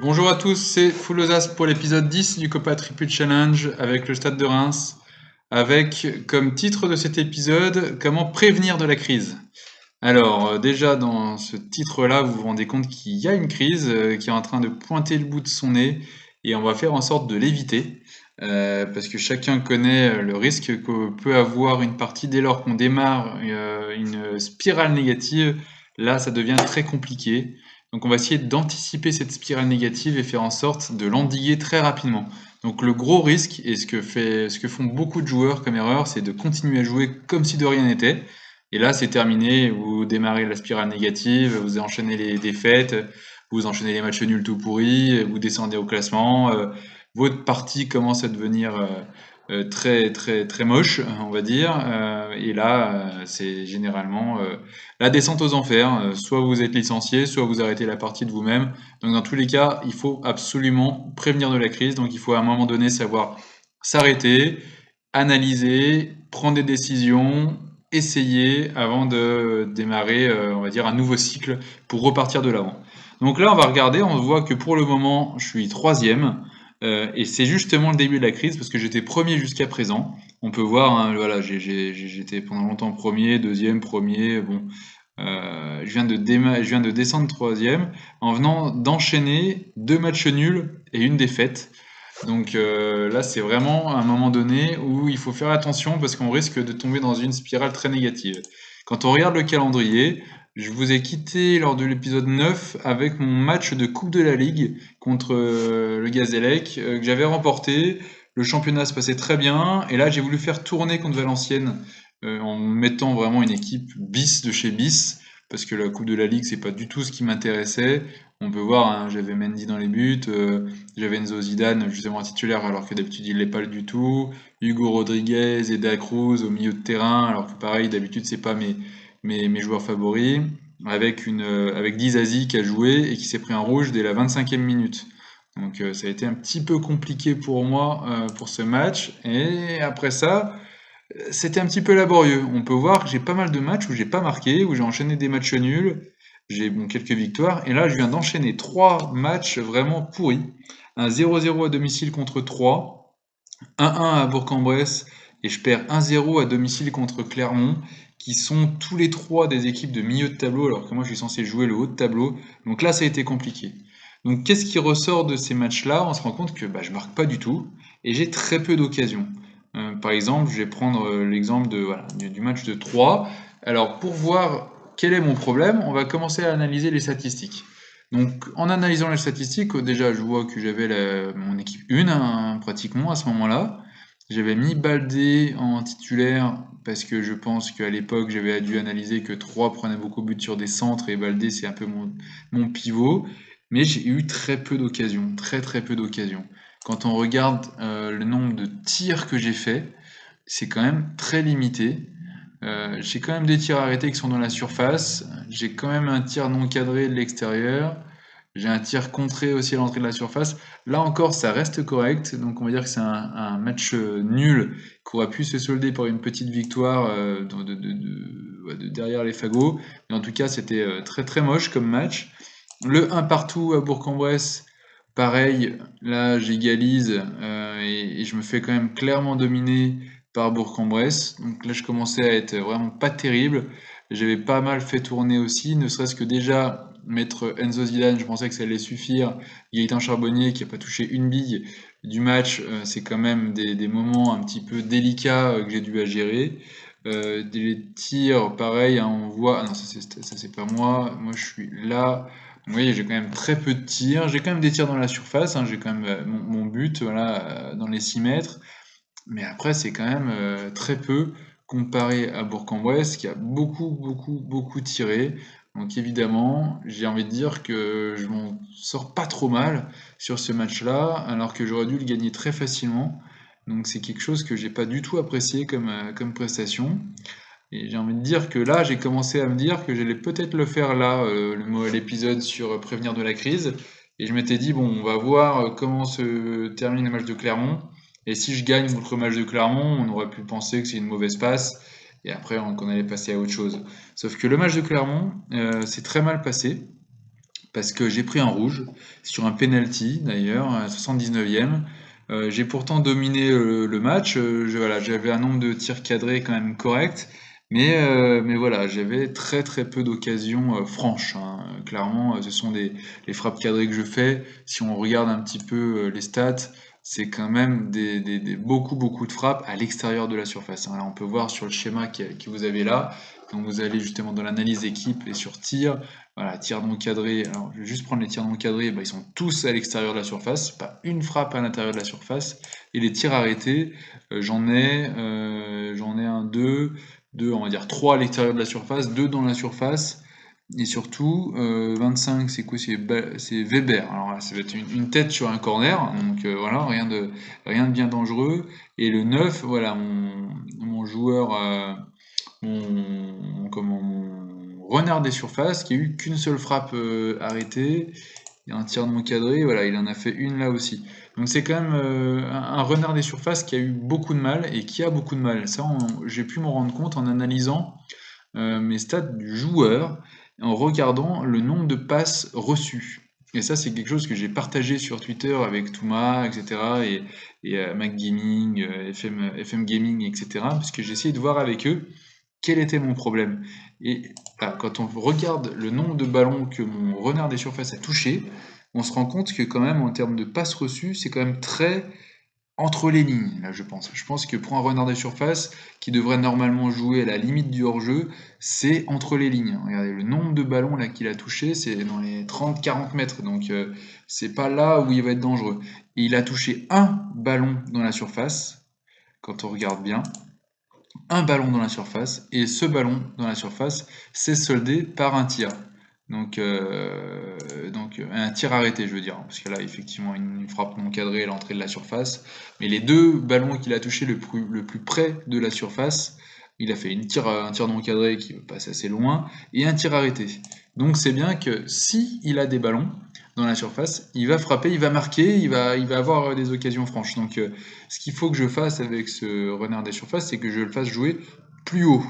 Bonjour à tous, c'est Foulosas pour l'épisode 10 du Copa Triple Challenge avec le Stade de Reims, avec comme titre de cet épisode comment prévenir de la crise. Alors déjà dans ce titre-là, vous vous rendez compte qu'il y a une crise qui est en train de pointer le bout de son nez et on va faire en sorte de l'éviter. Parce que chacun connaît le risque que peut avoir une partie dès lors qu'on démarre une spirale négative. Là, ça devient très compliqué. Donc, on va essayer d'anticiper cette spirale négative et faire en sorte de l'endiguer très rapidement. Donc, le gros risque, et ce que font beaucoup de joueurs comme erreur, c'est de continuer à jouer comme si de rien n'était. Et là, c'est terminé. Vous démarrez la spirale négative, vous enchaînez les défaites, vous enchaînez les matchs nuls tout pourris, vous descendez au classement. Votre partie commence à devenir très très très moche, on va dire. Et là, c'est généralement la descente aux enfers. Soit vous êtes licencié, soit vous arrêtez la partie de vous-même. Donc dans tous les cas, il faut absolument prévenir de la crise. Donc il faut à un moment donné savoir s'arrêter, analyser, prendre des décisions, essayer avant de démarrer, on va dire, un nouveau cycle pour repartir de l'avant. Donc là, on va regarder, on voit que pour le moment, je suis troisième. Et c'est justement le début de la crise parce que j'étais premier jusqu'à présent. On peut voir, hein, voilà, j'étais pendant longtemps premier, deuxième, premier. Bon, je viens de descendre troisième en venant d'enchaîner deux matchs nuls et une défaite. Donc là, c'est vraiment un moment donné où il faut faire attention parce qu'on risque de tomber dans une spirale très négative. Quand on regarde le calendrier, je vous ai quitté lors de l'épisode 9 avec mon match de Coupe de la Ligue contre le Gazélec que j'avais remporté. Le championnat se passait très bien et là, j'ai voulu faire tourner contre Valenciennes en mettant vraiment une équipe bis de chez bis parce que la Coupe de la Ligue, c'est pas du tout ce qui m'intéressait. On peut voir, hein, j'avais Mendy dans les buts, j'avais Enzo Zidane justement titulaire alors que d'habitude il l'est pas du tout. Hugo Rodriguez et Da Cruz au milieu de terrain alors que pareil d'habitude c'est pas mes joueurs favoris. Avec Dizazi qui a joué et qui s'est pris un rouge dès la 25e minute. Donc ça a été un petit peu compliqué pour moi pour ce match. Et après ça, c'était un petit peu laborieux. On peut voir que j'ai pas mal de matchs où j'ai pas marqué, où j'ai enchaîné des matchs nuls, j'ai bon, quelques victoires, et là je viens d'enchaîner trois matchs vraiment pourris. Un 0-0 à domicile contre Troyes, 1-1 à Bourg-en-Bresse, et je perds 1-0 à domicile contre Clermont, qui sont tous les trois des équipes de milieu de tableau, alors que moi je suis censé jouer le haut de tableau. Donc là ça a été compliqué. Donc qu'est-ce qui ressort de ces matchs-là? On se rend compte que bah, je marque pas du tout, et j'ai très peu d'occasions. Par exemple, je vais prendre l'exemple voilà, du match de 3. Alors, pour voir quel est mon problème, on va commencer à analyser les statistiques. Donc, en analysant les statistiques, déjà, je vois que j'avais mon équipe 1, hein, pratiquement, à ce moment-là. J'avais mis Baldé en titulaire parce que je pense qu'à l'époque, j'avais dû analyser que 3 prenait beaucoup de buts sur des centres et Baldé, c'est un peu mon pivot. Mais j'ai eu très peu d'occasions, très très peu d'occasions. Quand on regarde le nombre de tirs que j'ai fait, c'est quand même très limité. J'ai quand même des tirs arrêtés qui sont dans la surface. J'ai quand même un tir non cadré de l'extérieur. J'ai un tir contré aussi à l'entrée de la surface. Là encore, ça reste correct. Donc on va dire que c'est un match nul qui aurait pu se solder par une petite victoire ouais, de derrière les fagots. Mais en tout cas, c'était très très moche comme match. Le un partout à Bourg-en-Bresse, pareil, là j'égalise et je me fais quand même clairement dominer par Bourg-en-Bresse. Donc là je commençais à être vraiment pas terrible. J'avais pas mal fait tourner aussi, ne serait-ce que déjà mettre Enzo Zidane, je pensais que ça allait suffire. Gaëtan Charbonnier qui a pas touché une bille du match, c'est quand même des moments un petit peu délicats que j'ai dû à gérer. Des tirs, pareil, hein, on voit. Ah non, ça c'est pas moi. Moi je suis là. Oui, j'ai quand même très peu de tirs. J'ai quand même des tirs dans la surface, hein. J'ai quand même mon but, voilà, dans les 6 mètres. Mais après, c'est quand même très peu comparé à Bourg-en-Bresse qui a beaucoup, beaucoup, beaucoup tiré. Donc évidemment, j'ai envie de dire que je m'en sors pas trop mal sur ce match-là, alors que j'aurais dû le gagner très facilement. Donc c'est quelque chose que j'ai pas du tout apprécié comme prestation. Et j'ai envie de dire que là, j'ai commencé à me dire que j'allais peut-être le faire là, l'épisode sur prévenir de la crise. Et je m'étais dit, bon, on va voir comment se termine le match de Clermont. Et si je gagne contre le match de Clermont, on aurait pu penser que c'est une mauvaise passe. Et après, qu'on allait passer à autre chose. Sauf que le match de Clermont, c'est très mal passé parce que j'ai pris un rouge sur un penalty d'ailleurs, à 79e. J'ai pourtant dominé le match, voilà, j'avais un nombre de tirs cadrés quand même correct, mais voilà, j'avais très très peu d'occasions franches, hein. Clairement, ce sont les frappes cadrées que je fais. Si on regarde un petit peu les stats, c'est quand même beaucoup de frappes à l'extérieur de la surface, hein. Là, on peut voir sur le schéma que vous avez là, quand vous allez justement dans l'analyse équipe et sur tir, voilà, tirs non cadrés. Alors, je vais juste prendre les tirs non cadrés. Bah, ils sont tous à l'extérieur de la surface, pas une frappe à l'intérieur de la surface. Et les tirs arrêtés, j'en ai un, deux, on va dire trois à l'extérieur de la surface, deux dans la surface. Et surtout, 25, c'est quoi? C'est Weber. Alors là, ça va être une tête sur un corner. Donc voilà, rien de bien dangereux. Et le 9, voilà, mon joueur, mon renard des surfaces, qui a eu qu'une seule frappe arrêtée, et un tir non cadré, voilà, il en a fait une là aussi. Donc c'est quand même un renard des surfaces qui a eu beaucoup de mal et qui a beaucoup de mal. Ça, j'ai pu m'en rendre compte en analysant mes stats du joueur, en regardant le nombre de passes reçues. Et ça, c'est quelque chose que j'ai partagé sur Twitter avec Thomas, etc. et Mac Gaming, FM Gaming, etc. Parce que j'ai essayé de voir avec eux quel était mon problème. Et voilà, quand on regarde le nombre de ballons que mon renard des surfaces a touché, on se rend compte que quand même, en termes de passes reçues, c'est quand même très entre les lignes, là, je pense. Je pense que pour un renard des surfaces, qui devrait normalement jouer à la limite du hors-jeu, c'est entre les lignes. Regardez, le nombre de ballons là qu'il a touché, c'est dans les 30-40 mètres. Donc, c'est pas là où il va être dangereux. Et il a touché un ballon dans la surface, quand on regarde bien. Un ballon dans la surface, et ce ballon dans la surface s'est soldé par un tir. Donc un tir arrêté, je veux dire, parce que là, effectivement, une frappe non cadrée à l'entrée de la surface. Mais les deux ballons qu'il a touchés le plus près de la surface, il a fait un tir non cadré qui passe assez loin, et un tir arrêté. Donc c'est bien que si il a des ballons dans la surface, il va frapper, il va marquer, il va avoir des occasions franches. Donc ce qu'il faut que je fasse avec ce renard des surfaces, c'est que je le fasse jouer plus haut.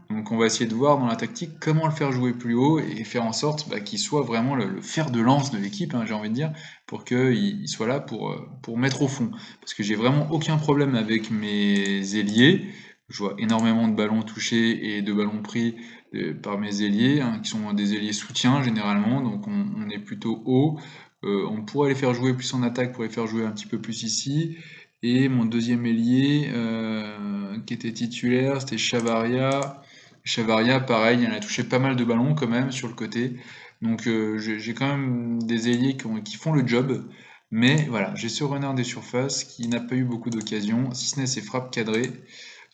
Donc on va essayer de voir dans la tactique comment le faire jouer plus haut et faire en sorte qu'il soit vraiment le fer de lance de l'équipe, hein, j'ai envie de dire, pour qu'il soit là pour mettre au fond. Parce que j'ai vraiment aucun problème avec mes ailiers. Je vois énormément de ballons touchés et de ballons pris par mes ailiers, hein, qui sont des ailiers soutien généralement, donc on est plutôt haut. On pourrait les faire jouer plus en attaque, pour les faire jouer un petit peu plus ici. Et mon deuxième ailier, qui était titulaire, c'était Chavaria. Chavaria, pareil, il a touché pas mal de ballons quand même sur le côté. Donc j'ai quand même des ailiers qui font le job. Mais voilà, j'ai ce renard des surfaces qui n'a pas eu beaucoup d'occasions, si ce n'est ses frappes cadrées.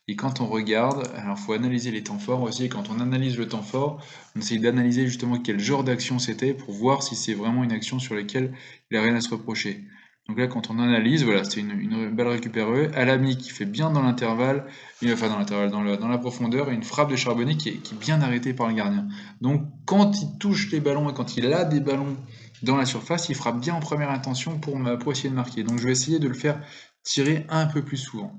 Et quand on regarde, alors faut analyser les temps forts aussi, et quand on analyse le temps fort, on essaye d'analyser justement quel genre d'action c'était pour voir si c'est vraiment une action sur laquelle il a rien à se reprocher. Donc là, quand on analyse, voilà, c'est une balle récupérée, Alami qui fait bien dans l'intervalle, enfin dans l'intervalle, dans la profondeur, et une frappe de Charbonnier qui est bien arrêtée par le gardien. Donc quand il touche les ballons et quand il a des ballons dans la surface, il frappe bien en première intention pour essayer de marquer. Donc je vais essayer de le faire tirer un peu plus souvent.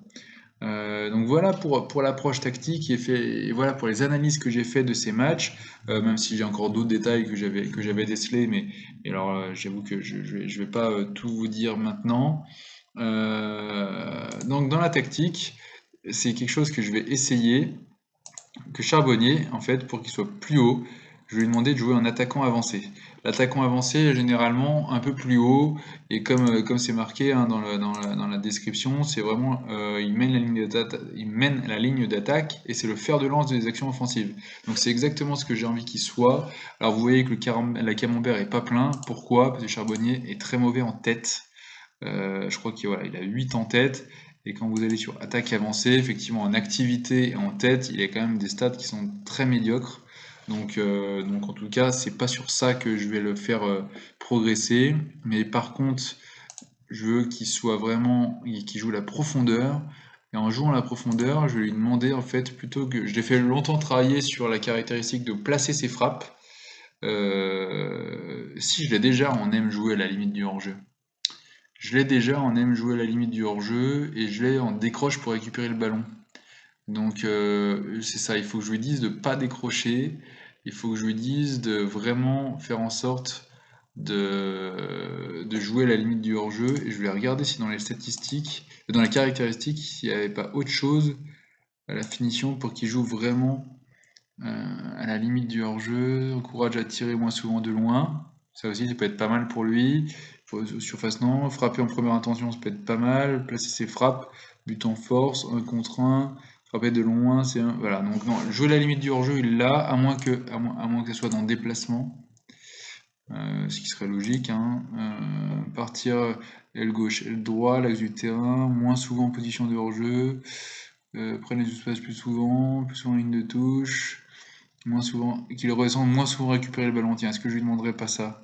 Donc voilà pour l'approche tactique et voilà pour les analyses que j'ai fait de ces matchs, même si j'ai encore d'autres détails que j'avais décelés, mais alors j'avoue que je vais pas tout vous dire maintenant. Donc dans la tactique, c'est quelque chose que je vais essayer, que Charbonnier, en fait, pour qu'il soit plus haut, je vais lui demander de jouer en attaquant avancé. L'attaquant avancé est généralement un peu plus haut, et comme c'est marqué hein, dans la description, c'est vraiment il mène la ligne d'attaque et c'est le fer de lance des actions offensives. Donc c'est exactement ce que j'ai envie qu'il soit. Alors vous voyez que la camembert est pas plein. Pourquoi? Parce que Charbonnier est très mauvais en tête. Je crois qu'il voilà, il a 8 en tête. Et quand vous allez sur attaque avancée, effectivement en activité et en tête, il y a quand même des stats qui sont très médiocres. Donc en tout cas, c'est pas sur ça que je vais le faire progresser. Mais par contre, je veux qu'il soit vraiment, qu'il joue la profondeur. Et en jouant la profondeur, je vais lui demander en fait plutôt que je l'ai fait longtemps travailler sur la caractéristique de placer ses frappes. Si je l'ai déjà, on aime jouer à la limite du hors-jeu. Je l'ai déjà, on aime jouer à la limite du hors-jeu et je l'ai en décroche pour récupérer le ballon. Donc c'est ça, il faut que je lui dise de pas décrocher, il faut que je lui dise de vraiment faire en sorte de jouer à la limite du hors-jeu. Et je voulais regarder si dans les statistiques, dans les caractéristiques, s'il n'y avait pas autre chose à la finition pour qu'il joue vraiment à la limite du hors-jeu. Courage à tirer moins souvent de loin. Ça aussi, ça peut être pas mal pour lui. Surface non. Frapper en première intention, ça peut être pas mal. Placer ses frappes. But en force. 1 contre 1. Frapper de loin, c'est un. Voilà. Donc, non, jouer la limite du hors-jeu, il l'a, à moins que ça soit dans le déplacement. Ce qui serait logique, hein. Partir aile gauche, aile droit, l'axe du terrain, moins souvent en position de hors-jeu, prendre les espaces plus souvent en ligne de touche, moins souvent, qu'il redescende moins souvent récupérer le ballon. Tiens, est-ce que je lui demanderais pas ça?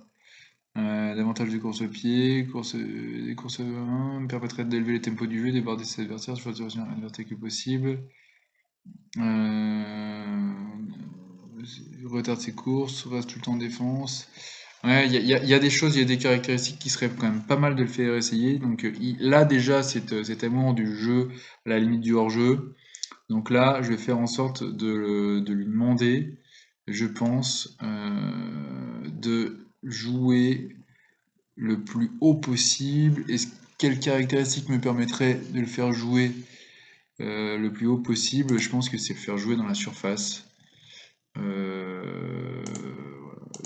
Davantage de course au pied, des courses me permettrait d'élever les tempos du jeu, déborder ses adversaires, choisir l'adversaire que possible. Retard de ses courses, reste tout le temps en défense. Ouais, il y a des choses, il y a des caractéristiques qui seraient quand même pas mal de le faire essayer. Donc là déjà, cet amour du jeu à la limite du hors-jeu. Donc là, je vais faire en sorte de lui demander, je pense, de jouer le plus haut possible. Et quelle caractéristique me permettrait de le faire jouer le plus haut possible? Je pense que c'est le faire jouer dans la surface.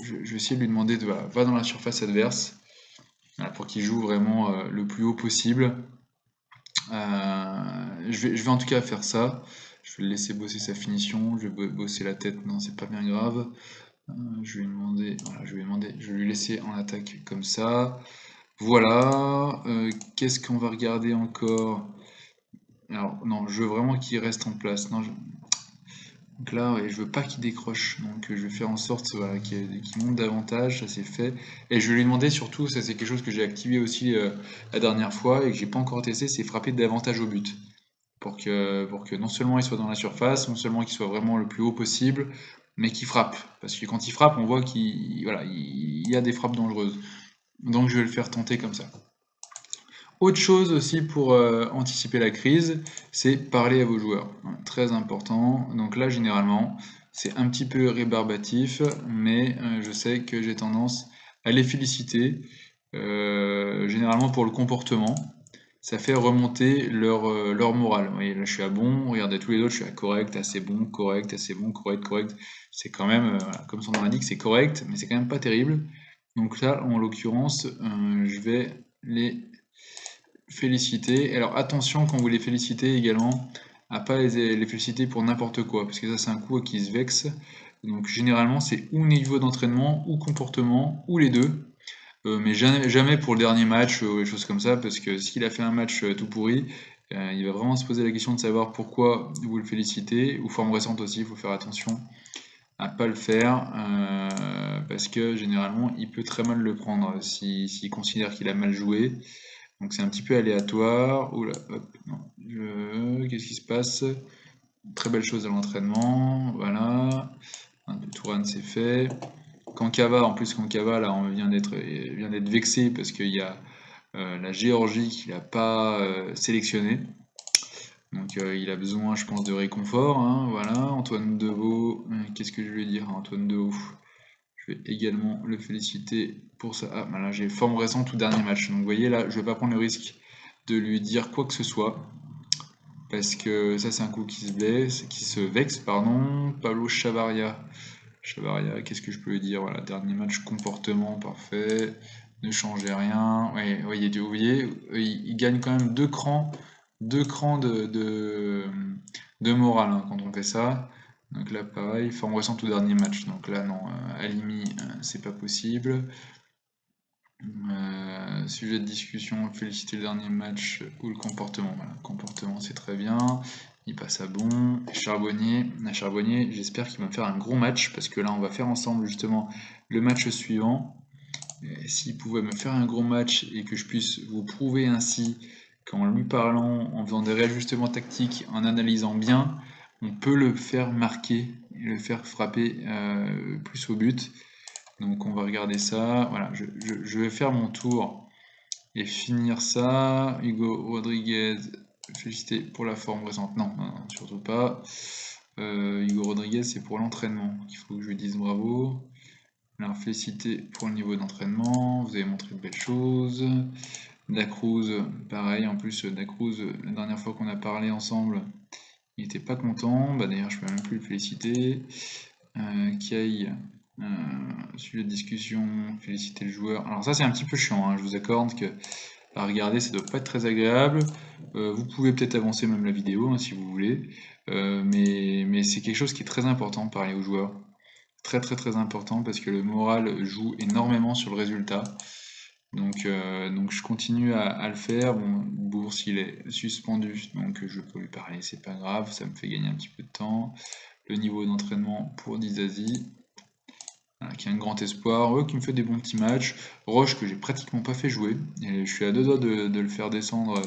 Je vais essayer de lui demander de va dans la surface adverse, voilà, pour qu'il joue vraiment le plus haut possible. Je vais en tout cas faire ça. Je vais le laisser bosser sa finition. Je vais bosser la tête. Non, c'est pas bien grave. Je vais lui demander. Voilà, je vais lui laisser en attaque comme ça. Voilà. Qu'est-ce qu'on va regarder encore? Alors, non, je veux vraiment qu'il reste en place. Non, donc là, ouais, je veux pas qu'il décroche, donc je vais faire en sorte voilà, qu'il monte davantage, ça c'est fait. Et je vais lui demander surtout, ça c'est quelque chose que j'ai activé aussi la dernière fois et que j'ai pas encore testé, c'est frapper davantage au but. Pour que non seulement il soit dans la surface, non seulement qu'il soit vraiment le plus haut possible, mais qu'il frappe. Parce que quand il frappe, on voit qu'il voilà, il y a des frappes dangereuses. Donc je vais le faire tenter comme ça. Autre chose aussi pour anticiper la crise, c'est parler à vos joueurs. Très important. Donc là, généralement, c'est un petit peu rébarbatif, mais je sais que j'ai tendance à les féliciter, généralement pour le comportement. Ça fait remonter leur morale. Vous voyez, là, je suis à bon, regardez tous les autres, je suis à correct, assez bon, correct, assez bon, correct, correct. C'est quand même, voilà, comme son nom l'indique, c'est correct, mais c'est quand même pas terrible. Donc là, en l'occurrence, je vais les féliciter. Alors attention quand vous les félicitez également à pas les féliciter pour n'importe quoi, parce que ça c'est un coup qui se vexe. Donc généralement c'est ou niveau d'entraînement ou comportement ou les deux. Mais jamais pour le dernier match ou des choses comme ça, parce que s'il a fait un match tout pourri, il va vraiment se poser la question de savoir pourquoi vous le félicitez, ou forme récente aussi, il faut faire attention à pas le faire, parce que généralement il peut très mal le prendre s'il considère qu'il a mal joué. Donc c'est un petit peu aléatoire. Oula, hop, non. Qu'est-ce qui se passe? Très belle chose à l'entraînement. Voilà. Le Touraine c'est fait. Kankava, en plus Kankava, là on vient d'être vexé parce qu'il y a la Géorgie qui l'a pas sélectionné. Donc il a besoin, je pense, de réconfort, hein, voilà. Antoine Deveau, qu'est-ce que je vais dire à Antoine Deveau? Je vais également le féliciter pour ça. Ah, voilà, j'ai forme récente tout dernier match. Donc vous voyez là, je vais pas prendre le risque de lui dire quoi que ce soit. Parce que ça c'est un coup qui se blesse, qui se vexe, pardon. Pablo Chavaria. Chavaria, qu'est-ce que je peux lui dire? Voilà, dernier match, comportement parfait. Ne changez rien. Ouais, voyez, vous voyez, il gagne quand même deux crans de morale hein, quand on fait ça. Donc là, pareil, forme récente au dernier match. Donc là, non, Alimi, c'est pas possible. Sujet de discussion, féliciter le dernier match ou le comportement. Voilà, comportement, c'est très bien. Il passe à bon. Charbonnier, j'espère qu'il va me faire un gros match parce que là, on va faire ensemble justement le match suivant. S'il pouvait me faire un gros match et que je puisse vous prouver ainsi qu'en lui parlant, en faisant des réajustements tactiques, en analysant bien, on peut le faire marquer et le faire frapper plus au but. Donc on va regarder ça. Voilà, je vais faire mon tour et finir ça. Hugo Rodriguez, félicité pour la forme récente. Non, surtout pas. Hugo Rodriguez, c'est pour l'entraînement qu'il faut que je lui dise bravo. Alors félicité pour le niveau d'entraînement, vous avez montré de belles choses. Dacruz, pareil, en plus Dacruz, la dernière fois qu'on a parlé ensemble, il n'était pas content, bah, d'ailleurs je peux même plus le féliciter. Kay, sujet de discussion, féliciter le joueur. Alors ça c'est un petit peu chiant, hein, je vous accorde que à regarder ça doit pas être très agréable. Vous pouvez peut-être avancer même la vidéo hein, si vous voulez, mais c'est quelque chose qui est très important de parler aux joueurs. Très très très important parce que le moral joue énormément sur le résultat. Donc je continue à le faire. Bon, Bourse il est suspendu, donc je peux lui parler, c'est pas grave, ça me fait gagner un petit peu de temps. Le niveau d'entraînement pour Dizazi, voilà, qui est un grand espoir, qui me fait des bons petits matchs. Roche que j'ai pratiquement pas fait jouer, et je suis à deux doigts de le faire descendre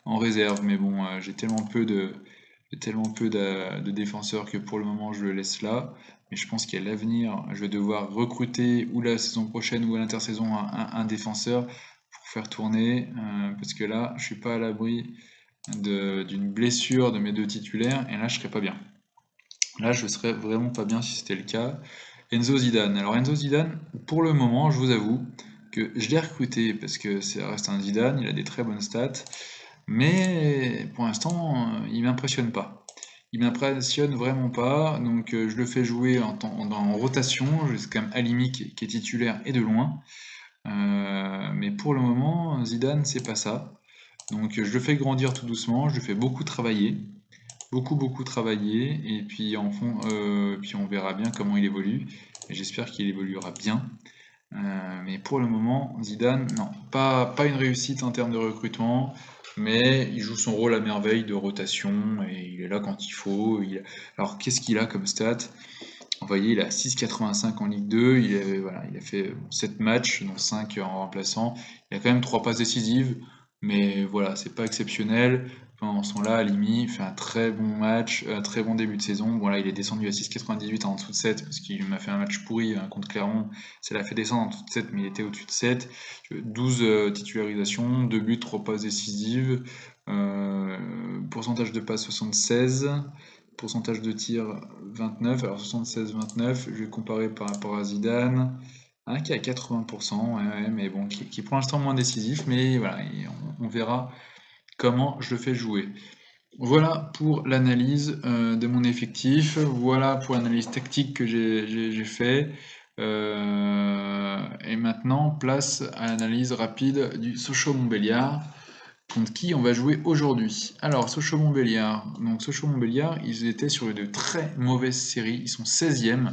en réserve, mais bon, j'ai tellement peu de défenseurs que pour le moment je le laisse là. Mais je pense qu'à l'avenir, je vais devoir recruter ou la saison prochaine ou à l'intersaison un défenseur pour faire tourner, parce que là, je suis pas à l'abri d'une blessure de mes deux titulaires, et là, je serais pas bien. Là, je serais vraiment pas bien si c'était le cas. Enzo Zidane. Alors Enzo Zidane, pour le moment, je vous avoue que je l'ai recruté parce que ça reste un Zidane, il a des très bonnes stats, mais pour l'instant, il m'impressionne pas. Il m'impressionne vraiment pas, donc je le fais jouer en rotation, c'est quand même Halimi qui est titulaire et de loin. Mais pour le moment, Zidane, c'est pas ça. Donc je le fais grandir tout doucement, je le fais beaucoup travailler, beaucoup travailler, et puis puis on verra bien comment il évolue. Et j'espère qu'il évoluera bien. Mais pour le moment, Zidane, non, pas une réussite en termes de recrutement, mais il joue son rôle à merveille de rotation et il est là quand il faut. Alors qu'est-ce qu'il a comme stat? Vous voyez, il a 6,85 en Ligue 2, voilà, il a fait 7 matchs, dont 5 en remplaçant. Il a quand même 3 passes décisives, mais voilà, c'est pas exceptionnel. Pendant ce temps-là, Halimi fait un très bon match, un très bon début de saison. Bon là, il est descendu à 6,98 en dessous de 7 parce qu'il m'a fait un match pourri contre Clermont. Ça l'a fait descendre en dessous de 7, mais il était au-dessus de 7. 12 titularisations, 2 buts, 3 passes décisives. Pourcentage de passes 76. Pourcentage de tir 29, alors 76-29, je vais comparer par rapport à Zidane, qui est à 80%, ouais, mais bon, qui est pour l'instant moins décisif, mais voilà, on verra comment je le fais jouer. Voilà pour l'analyse de mon effectif, voilà pour l'analyse tactique que j'ai fait. Et maintenant, place à l'analyse rapide du Sochaux-Montbéliard contre qui on va jouer aujourd'hui. Alors, Sochaux-Montbéliard. Donc, Sochaux-Montbéliard, ils étaient sur une très mauvaise série. Ils sont 16e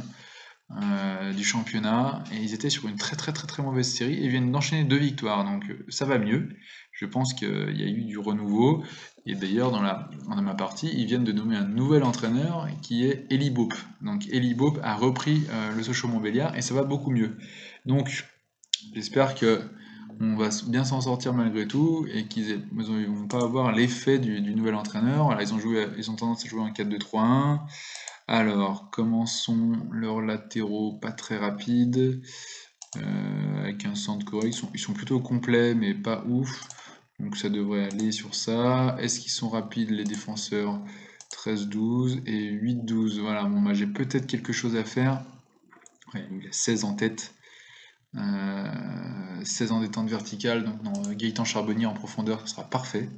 du championnat et ils étaient sur une très mauvaise série et viennent d'enchaîner 2 victoires. Donc, ça va mieux. Je pense qu'il y a eu du renouveau. Et d'ailleurs, dans ma partie, ils viennent de nommer un nouvel entraîneur qui est Eli Boep. Donc, Eli Boep a repris le Sochaux-Montbéliard et ça va beaucoup mieux. Donc, j'espère que on va bien s'en sortir malgré tout et ils vont pas avoir l'effet du nouvel entraîneur. Voilà, ils ont tendance à jouer en 4-2-3-1. Alors, comment sont leurs latéraux? Pas très rapides, avec un centre correct. Ils sont plutôt complets, mais pas ouf. Donc ça devrait aller sur ça. Est-ce qu'ils sont rapides les défenseurs? 13-12 et 8-12. Voilà, bon, bah, j'ai peut-être quelque chose à faire. Ouais, il a 16 en tête. 16 en détente verticale, donc non, Gaëtan Charbonnier en profondeur, ce sera parfait.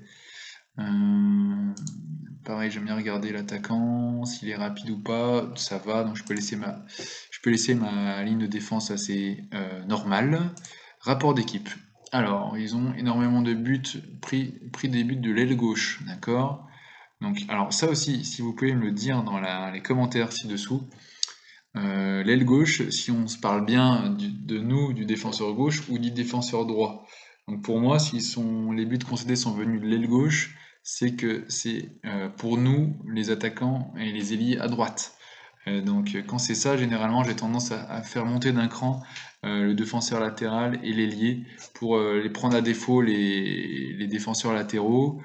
Pareil, j'aime bien regarder l'attaquant, s'il est rapide ou pas, ça va, donc je peux laisser ma ligne de défense assez normale. Rapport d'équipe. Alors, ils ont énormément de buts, pris des buts de l'aile gauche, d'accord? Donc, alors ça aussi, si vous pouvez me le dire dans les commentaires ci-dessous, l'aile gauche, si on se parle bien de nous, du défenseur gauche ou du défenseur droit. Donc pour moi, si les buts concédés sont venus de l'aile gauche, c'est que c'est pour nous, les attaquants et les ailiers à droite. Donc quand c'est ça, généralement, j'ai tendance à faire monter d'un cran le défenseur latéral et l'ailier pour les prendre à défaut les défenseurs latéraux.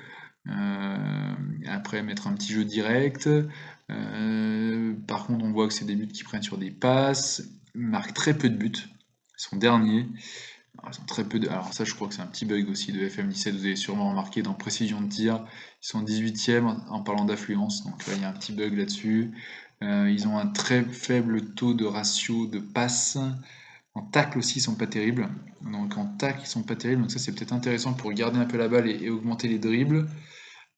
Après, mettre un petit jeu direct. Par contre, on voit que c'est des buts qui prennent sur des passes. Ils marquent très peu de buts. Ils sont derniers. Alors, ils ont très peu de... Alors ça, je crois que c'est un petit bug aussi de FM17. Vous avez sûrement remarqué dans précision de tir. Ils sont 18e en parlant d'affluence. Donc là, il y a un petit bug là-dessus. Ils ont un très faible taux de ratio de passes. En tacle aussi, ils sont pas terribles. Donc en tacle, ils sont pas terribles. Donc ça, c'est peut-être intéressant pour garder un peu la balle et augmenter les dribbles.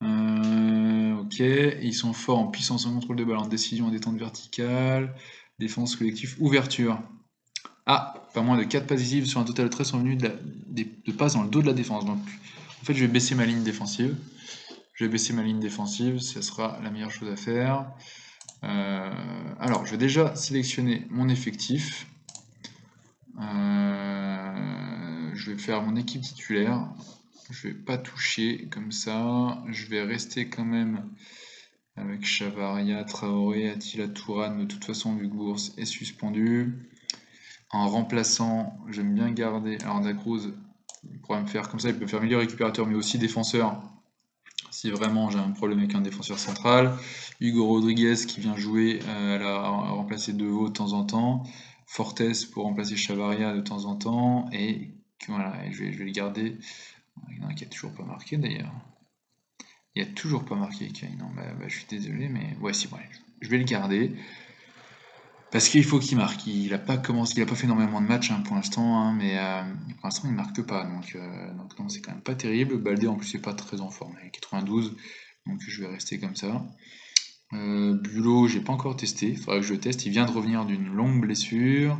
Ok, ils sont forts en puissance en contrôle de balle, en décision, en détente verticale, défense collective, ouverture. Ah, pas moins de 4 passes décisives sur un total de 13 sont venus de passes dans le dos de la défense. Donc en fait, je vais baisser ma ligne défensive. Ça sera la meilleure chose à faire. Alors, je vais déjà sélectionner mon effectif. Je vais faire mon équipe titulaire. Je vais pas toucher comme ça. Je vais rester quand même avec Chavaria, Traoré, Attila Tourane. De toute façon, vu que Bourse est suspendu. En remplaçant, j'aime bien garder. Alors, Dacruz, il pourra me faire comme ça. Il peut faire milieu récupérateur, mais aussi défenseur. Si vraiment j'ai un problème avec un défenseur central. Hugo Rodriguez qui vient jouer à remplacer Deveau de temps en temps. Fortes pour remplacer Chavaria de temps en temps. Et voilà, je vais le garder. Il y en a qui a toujours pas marqué d'ailleurs. Il a toujours pas marqué, non, je suis désolé, mais ouais, si, ouais, je vais le garder. Parce qu'il faut qu'il marque. Il a pas commencé, il a pas fait énormément de matchs pour l'instant, mais pour l'instant il marque pas, donc non, c'est quand même pas terrible. Baldé en plus c'est pas très en forme, il est 92, donc je vais rester comme ça. Bulot, j'ai pas encore testé, il faudra que je le teste. Il vient de revenir d'une longue blessure.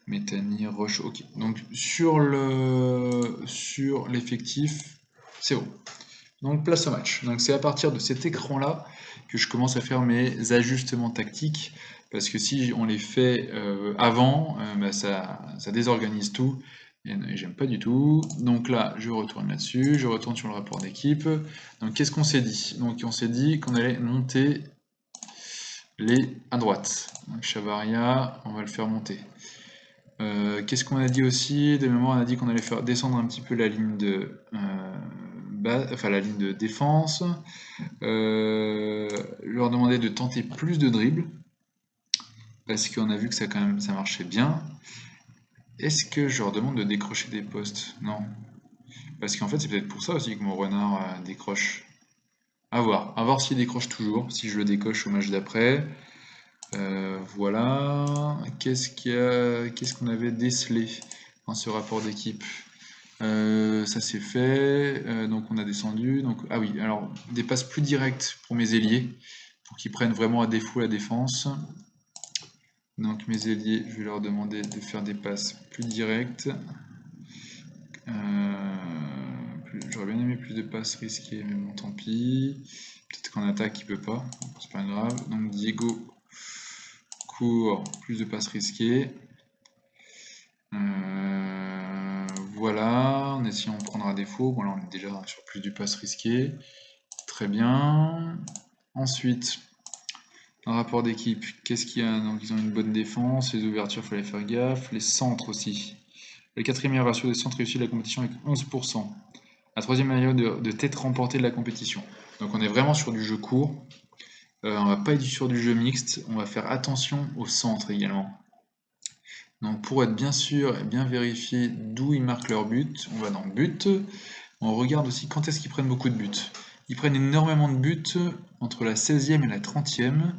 Métani, Roche, ok. Donc sur l'effectif, c'est bon. Donc place au match. Donc c'est à partir de cet écran-là que je commence à faire mes ajustements tactiques. Parce que si on les fait avant, ça désorganise tout. Et j'aime pas du tout. Donc là, je retourne là-dessus. Je retourne sur le rapport d'équipe. Donc qu'est-ce qu'on s'est dit? Donc on s'est dit qu'on allait monter les à droite. Donc Chavaria, on va le faire monter. Qu'est-ce qu'on a dit aussi? De mémoire, on a dit qu'on allait faire descendre un petit peu la ligne de la ligne de défense. Leur demander de tenter plus de dribbles parce qu'on a vu que ça quand même ça marchait bien. Est-ce que je leur demande de décrocher des postes? Non. Parce qu'en fait, c'est peut-être pour ça aussi que mon renard décroche. À voir s'il décroche toujours, si je le décoche au match d'après. Voilà. Qu'est-ce qu'on avait décelé dans ce rapport d'équipe? Ça c'est fait, donc on a descendu. Donc, ah oui, alors des passes plus directes pour mes ailiers, pour qu'ils prennent vraiment à défaut la défense. Donc mes ailiers, je vais leur demander de faire des passes plus directes. J'aurais bien aimé plus de passes risquées, mais bon, tant pis. Peut-être qu'en attaque, il peut pas, c'est pas grave. Donc Diego court, plus de passes risquées. Voilà, en essayant de prendre à défaut. Bon, là, on est déjà sur plus du pass risqué. Très bien. Ensuite, un rapport d'équipe, qu'est-ce qu'il y a? Donc, ils ont une bonne défense, les ouvertures, il fallait faire gaffe. Les centres aussi. Le quatrième meilleur ratio des centres réussis de la compétition avec 11%. La troisième meilleure de tête remportée de la compétition. Donc, on est vraiment sur du jeu court. On va pas être sur du jeu mixte. On va faire attention au centre également. Donc pour être bien sûr et bien vérifier d'où ils marquent leur but, on va dans but. On regarde aussi quand est-ce qu'ils prennent beaucoup de buts. Ils prennent énormément de buts entre la 16e et la 30e.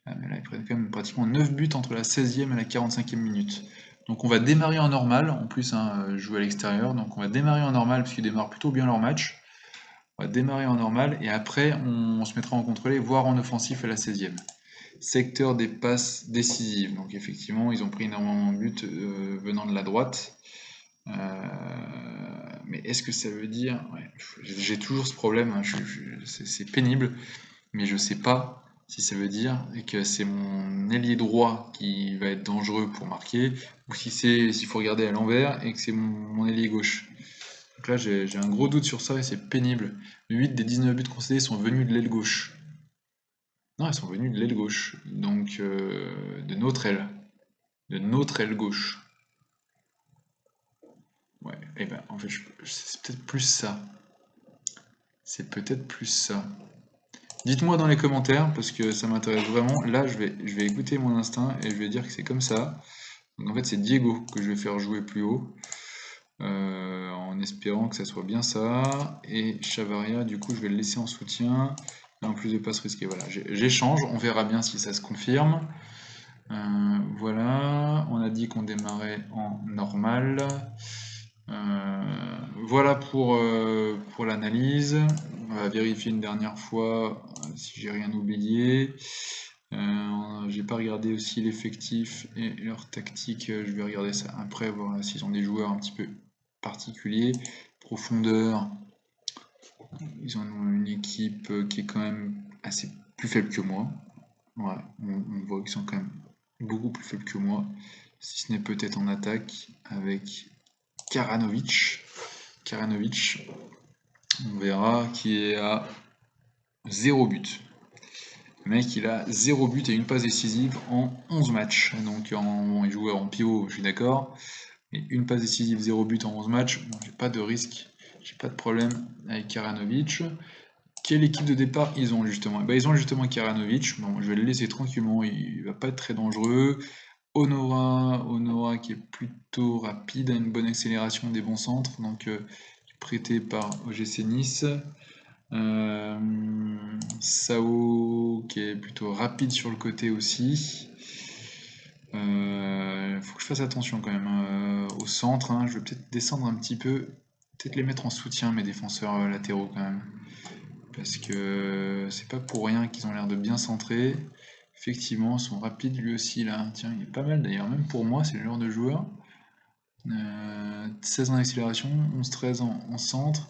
Mais là, ils prennent quand même pratiquement 9 buts entre la 16e et la 45e minute. Donc on va démarrer en normal, en plus jouer à l'extérieur. Donc on va démarrer en normal parce qu'ils démarrent plutôt bien leur match. On va démarrer en normal et après on se mettra en contrôlé, voire en offensif à la 16e. Secteur des passes décisives. Donc effectivement, ils ont pris énormément de buts venant de la droite. Mais est-ce que ça veut dire... Ouais, j'ai toujours ce problème, hein, c'est pénible, mais je sais pas si ça veut dire que c'est mon ailier droit qui va être dangereux pour marquer, ou si s'il faut regarder à l'envers et que c'est mon ailier gauche. Donc là, j'ai un gros doute sur ça et c'est pénible. 8 des 19 buts concédés sont venus de l'aile gauche. Non, elles sont venues de l'aile gauche, donc de notre aile. De notre aile gauche. Ouais, et ben en fait, c'est peut-être plus ça. C'est peut-être plus ça. Dites-moi dans les commentaires, parce que ça m'intéresse vraiment. Là, je vais écouter mon instinct et je vais dire que c'est comme ça. Donc en fait, c'est Diego que je vais faire jouer plus haut. En espérant que ça soit bien ça. Et Chavaria, du coup, je vais le laisser en soutien. Et en plus de passes risquées, voilà. J'échange, on verra bien si ça se confirme. Voilà, on a dit qu'on démarrait en normal. Voilà pour l'analyse. On va vérifier une dernière fois si j'ai rien oublié. J'ai pas regardé aussi l'effectif et leur tactique. Je vais regarder ça après, voir s'ils ont des joueurs un petit peu particuliers. Profondeur, ils en ont une équipe qui est quand même assez plus faible que moi. Ouais, on voit qu'ils sont quand même beaucoup plus faibles que moi. Si ce n'est peut-être en attaque avec Karanovic. Karanovic, on verra, qui est à 0 but. Le mec, il a 0 but et une passe décisive en 11 matchs. Donc, bon, il joue en pivot, je suis d'accord. Mais une passe décisive, 0 but en 11 matchs, bon, j'ai pas de risque, j'ai pas de problème avec Karanovic. Quelle équipe de départ ils ont justement? Ils ont justement Karanovic. Bon, je vais le laisser tranquillement, il va pas être très dangereux. Honora qui est plutôt rapide, a une bonne accélération, des bons centres, donc prêté par OGC Nice. Sao qui est plutôt rapide sur le côté aussi. Faut que je fasse attention quand même au centre, hein. Je vais peut-être descendre un petit peu, peut-être les mettre en soutien mes défenseurs latéraux quand même. Parce que c'est pas pour rien qu'ils ont l'air de bien centrer. Effectivement, ils sont rapides lui aussi là. Tiens, il est pas mal d'ailleurs, même pour moi, c'est le genre de joueur. 16 en accélération, 11-13 en centre.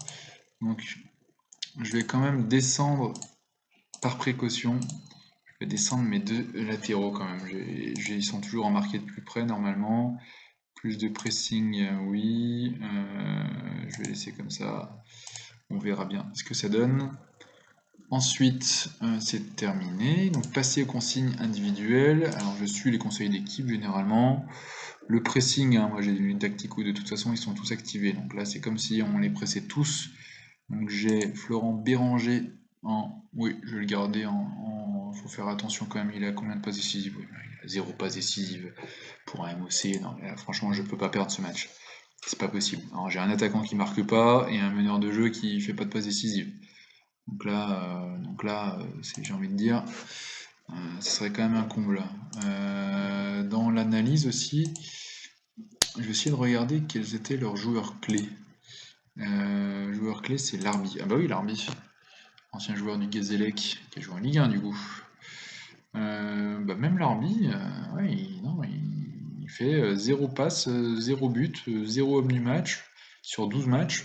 Donc je vais quand même descendre par précaution. Je vais descendre mes deux latéraux quand même. Ils sont toujours en marqué de plus près normalement. Plus de pressing, oui. Je vais laisser comme ça. On verra bien ce que ça donne. Ensuite, c'est terminé. Donc passer aux consignes individuelles. Alors je suis les conseils d'équipe généralement. Le pressing, hein, moi j'ai une tactique où de toute façon ils sont tous activés. Donc là c'est comme si on les pressait tous. Donc j'ai Florent Béranger en... Oui, je vais le garder en... Faut faire attention quand même, il a combien de passes décisives? Oui, il a 0 passes décisives pour un MOC. Non, là, franchement je peux pas perdre ce match. C'est pas possible. Alors j'ai un attaquant qui marque pas et un meneur de jeu qui fait pas de passes décisives. Donc là j'ai envie de dire, ce serait quand même un comble. Dans l'analyse aussi, je vais essayer de regarder quels étaient leurs joueurs clés. Joueur clé, c'est Larbi. Ah bah oui, Larbi, ancien joueur du Gazélec, qui a joué en Ligue 1 du coup. Bah même Larbi, ouais, il fait 0 passe, 0 but, 0 homme du match. Sur 12 matchs,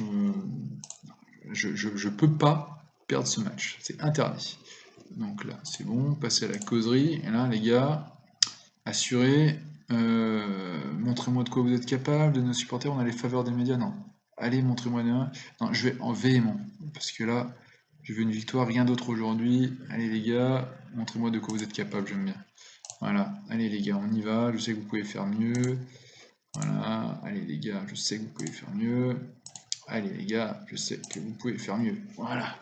je peux pas perdre ce match, c'est interdit. Donc là, c'est bon, passer à la causerie. Et là, les gars, assurez, montrez-moi de quoi vous êtes capable, de nos supporters, on a les faveurs des médias, non. Allez, montrez-moi de... Non, je vais en véhément, parce que là, je veux une victoire, rien d'autre aujourd'hui. Allez les gars, montrez-moi de quoi vous êtes capable, j'aime bien. Voilà, allez les gars, on y va, je sais que vous pouvez faire mieux. Voilà, allez les gars, je sais que vous pouvez faire mieux. Allez les gars, je sais que vous pouvez faire mieux. Voilà.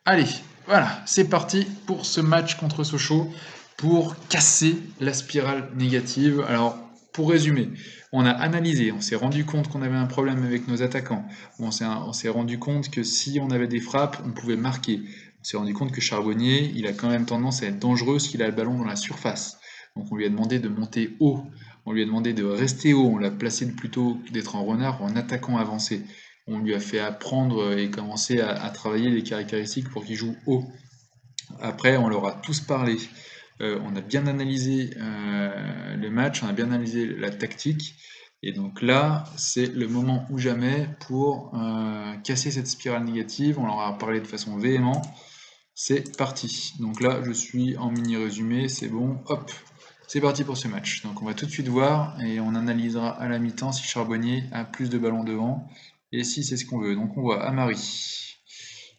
Allez, voilà, c'est parti pour ce match contre Sochaux pour casser la spirale négative. Alors, pour résumer, on a analysé, on s'est rendu compte qu'on avait un problème avec nos attaquants. On s'est rendu compte que si on avait des frappes, on pouvait marquer. On s'est rendu compte que Charbonnier, il a quand même tendance à être dangereux s'il a le ballon dans la surface. Donc on lui a demandé de monter haut, on lui a demandé de rester haut, on l'a placé plutôt d'être en renard ou en attaquant avancé. On lui a fait apprendre et commencer à travailler les caractéristiques pour qu'il joue haut. Après, on leur a tous parlé. On a bien analysé le match, on a bien analysé la tactique. Et donc là, c'est le moment ou jamais pour casser cette spirale négative. On leur a parlé de façon véhémente. C'est parti. Donc là, je suis en mini résumé, c'est bon. Hop, c'est parti pour ce match. Donc on va tout de suite voir et on analysera à la mi-temps si Charbonnier a plus de ballons devant et si c'est ce qu'on veut. Donc on voit Amari.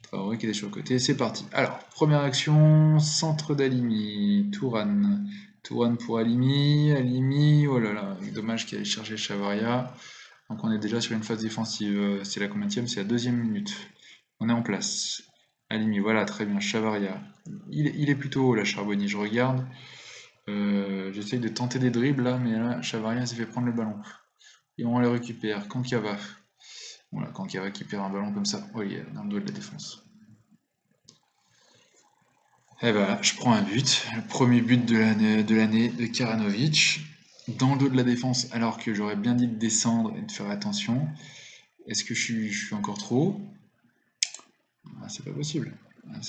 Traoré qui est sur le côté, c'est parti. Alors, première action, centre d'Alimi, Tourane. Tourane pour Alimi, Alimi, oh là là, dommage qu'il aille chercher Chavaria. Donc on est déjà sur une phase défensive, c'est la combienième, c'est la 2e minute. On est en place. Alimi, voilà, très bien, Chavaria. Il est plutôt haut là, Charbonnier, je regarde. J'essaye de tenter des dribbles là, mais là, Chavaria s'est fait prendre le ballon. Et on le récupère, Kankava. Voilà, Kankava qui perd un ballon comme ça, oh, il est dans le dos de la défense. Eh ben, je prends un but, le premier but de l'année de Karanovic, dans le dos de la défense, alors que j'aurais bien dit de descendre et de faire attention. Est-ce que je suis encore trop haut? Ah, c'est pas possible. Là,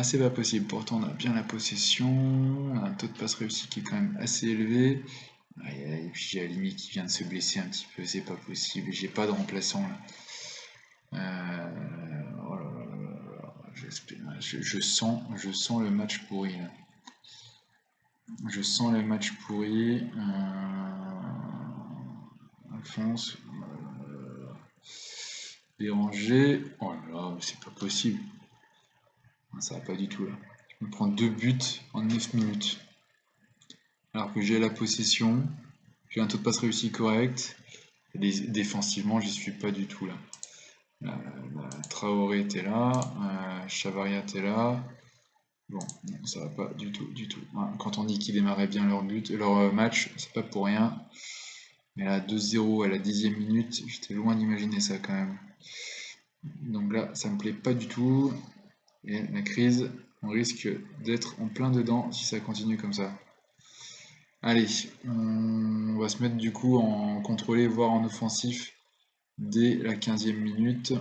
c'est pas possible. Pourtant, on a bien la possession, on a un taux de passe réussi qui est quand même assez élevé. Aïe, aïe, et puis j'ai Alimi qui vient de se blesser un petit peu, c'est pas possible. J'ai pas de remplaçant là. Oh là là là là, je sens le match pourri là. Je sens le match pourri. Alphonse, Béranger. Oh là là, mais c'est pas possible. Ça va pas du tout là. Je me prends 2 buts en 9 minutes. Alors que j'ai la possession, j'ai un taux de passe réussi correct. Défensivement, j'y suis pas du tout là. Traoré était là, Chavaria était là. Bon, non, ça va pas du tout, du tout. Voilà, quand on dit qu'ils démarraient bien leur match, c'est pas pour rien. Mais là, 2-0 à la 10e minute, j'étais loin d'imaginer ça quand même. Donc là, ça me plaît pas du tout. Et la crise, on risque d'être en plein dedans si ça continue comme ça. Allez, on va se mettre du coup en contrôlé, voire en offensif dès la 15e minute.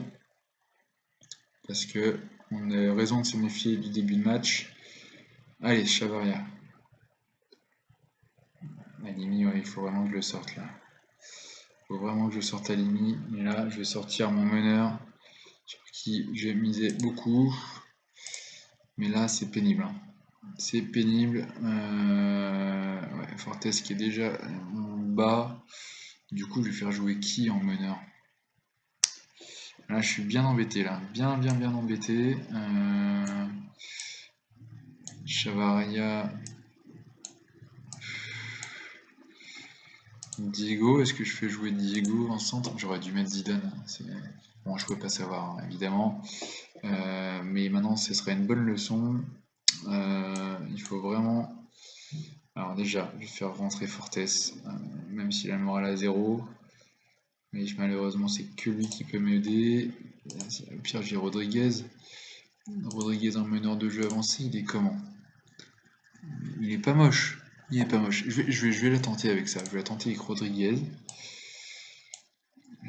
Parce que on a raison de se méfier du début de match. Allez, Chavaria. Alimi, ouais, il faut vraiment que je le sorte là. Il faut vraiment que je sorte Alimi. Et là, je vais sortir mon meneur, sur qui j'ai misé beaucoup. Mais là, c'est pénible, hein. C'est pénible. Ouais, Fortes qui est déjà en bas. Du coup, je vais faire jouer qui en meneur? Là, je suis bien embêté, là. Bien, bien, bien embêté. Chavaria. Diego, est-ce que je fais jouer Diego en centre? J'aurais dû mettre Zidane. Bon, je peux pas savoir, hein, évidemment. Mais maintenant, ce serait une bonne leçon. Il faut vraiment. Alors déjà, je vais faire rentrer Fortes, même s'il a le moral à 0. Mais malheureusement, c'est que lui qui peut m'aider. Au pire, j'ai Rodriguez. Rodriguez en meneur de jeu avancé, il est comment? Il est pas moche. Il est pas moche. Je vais la tenter avec ça. Je vais la tenter avec Rodriguez.